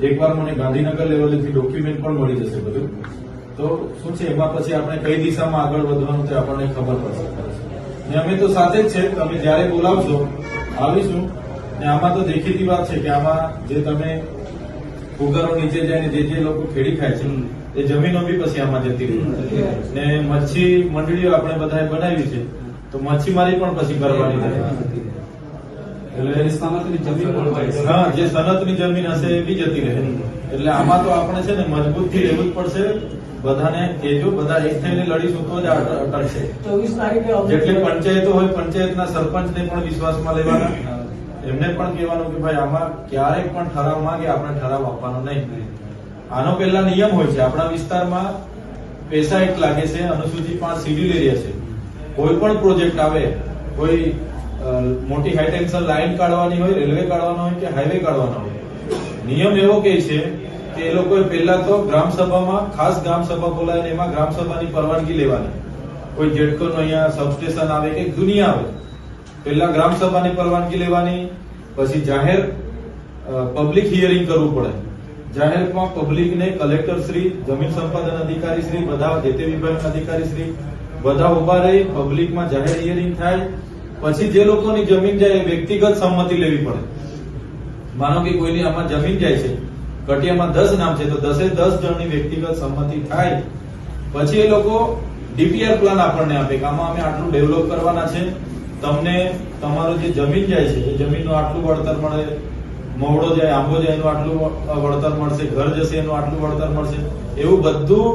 એકવાર મને ગાંધીનગર લેવલેથી ડોક્યુમેન્ટ પણ મળી જશે બધું. તો શું છે એમાં પછી આપણે કઈ દિશામાં આગળ વધવાનું તે આપણને ખબર પડશે. ને અમે તો સાથે જ છે, તમે જયારે બોલાવશો આવીશું. ને આમાં તો દેખીતી વાત છે કે આમાં જે તમે ફુગારો નીચે જાય ને જે લોકો ખેડી ખાય છે એ જમીનો બી પછી આમાં જતી રહી. ને મચ્છી મંડળીઓ આપણે બધાએ બનાવી છે, તો મચ્છીમારી પણ પછી કરવાની નથી. એટલે સનતની જમીન, હા, જે સનતની જમીન હશે એ બી જતી રહે. એટલે આમાં તો આપણે છે ને મજબૂત થી રહેવું જ પડશે. બધાને કહેજો, બધા એક થઈને લડીશું તો જ અટકશે. 24 તારીખે જેટલી પંચાયતો હોય, પંચાયતના સરપંચને પણ વિશ્વાસમાં લેવાના. એમને પણ કહેવાનું કે ભાઈ આમાં ક્યારેય પણ ઠરાવ માંગે આપણે ઠરાવ આપવાનો નહીં. આનો પહેલા નિયમ હોય છે. આપણા વિસ્તારમાં પૈસા એક લાગે છે, અનુસૂચિ 5 શિડ્યુલ એરિયા છે. કોઈ પણ પ્રોજેક્ટ આવે, કોઈ મોટી હાઈ ટેન્શન લાઈન કાઢવાની હોય, રેલવે કાઢવાનો હોય કે હાઈવે કાઢવાનો હોય, નિયમ એવો કહે છે કે એ લોકોએ પહેલા તો ગ્રામસભામાં ખાસ ગ્રામસભા બોલાવીને એમાં ગ્રામસભાની પરવાનગી લેવાની. કોઈ જેટકોનું અહીંયા સબસ્ટેશન આવે કે દુનિયા આવે, પહેલા ગ્રામસભાની પરવાનગી લેવાની. પછી જાહેર પબ્લિક હિયરિંગ કરવું પડે. જાહેરમાં પબ્લિકને કલેક્ટર શ્રી, જમીન સંપાદન અધિકારી શ્રી, બધા જે તે વિભાગના અધિકારી શ્રી બધા ઉભા રહી પબ્લિકમાં જાહેર હિયરિંગ થાય. પછી જે લોકોની જમીન જાય એ વ્યક્તિગત સંમતિ લેવી પડે. માનો કે કોઈની આમાં જમીન જાય છે, કટિયામાં 10 નામ છે, તો 10 જણની વ્યક્તિગત સંમતિ થાય. પછી એ લોકો ડીપીઆર પ્લાન આપણને આપે કે આમાં અમે આટલું ડેવલપ કરવાના છે, તમને તમારું જે જમીન જાય છે એ જમીનનું આટલું વળતર મળે, મવડો જાય, આંબો જાય એનું આટલું વળતર મળશે, ઘર જશે એનું આટલું વળતર મળશે. એવું બધું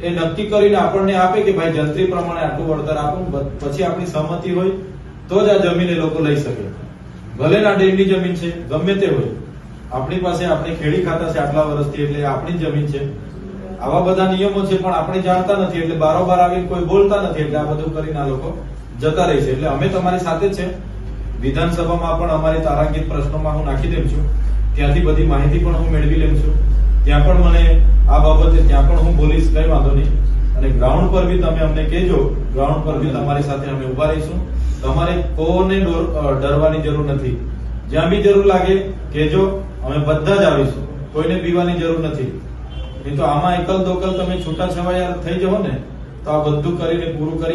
એ નક્કી કરીને આપણને આપે કે ભાઈ જંત્રી પ્રમાણે આટલું વળતર આપો. પછી આપણી સહમતિ હોય તો જ આ જમીન એ લોકો લઈ શકે. ભલે ના ડેમની જમીન છે, ગમે તે હોય, આપણી પાસે આપણે ખેડી ખાતા છે આટલા વર્ષથી, એટલે આપણી જમીન છે. આવા બધા નિયમો છે પણ આપણે જાણતા નથી, એટલે બારોબાર આવીને કોઈ બોલતા નથી, એટલે આ બધું કરીને આ લોકો જતા રહે છે. એટલે અમે તમારી સાથે જ છે. વિધાનસભામાં પણ અમારી તારાંકિત પ્રશ્નોમાં હું નાખી દઉં છું, ત્યાંથી બધી માહિતી પણ હું મેળવી લઉં છું. ત્યાં પણ મને આ બાબતે ત્યાં પણ હું બોલીશ, કઈ વાંધો નહીં. અને ગ્રાઉન્ડ પર બી તમે અમને કહેજો, ગ્રાઉન્ડ પર બી તમારી સાથે અમે ઉભા રહીશું. તમારે કોને ડરવાની જરૂર નથી. જ્યાં બી જરૂર લાગે કહેજો, અમે બધા જ આવીશું. કોઈને પીવાની જરૂર નથી. નહીં તો આમાં એકલ દોકલ તમે છૂટા છવાયા થઈ જાઓ ને તો આ બધું કરીને પૂરું કરી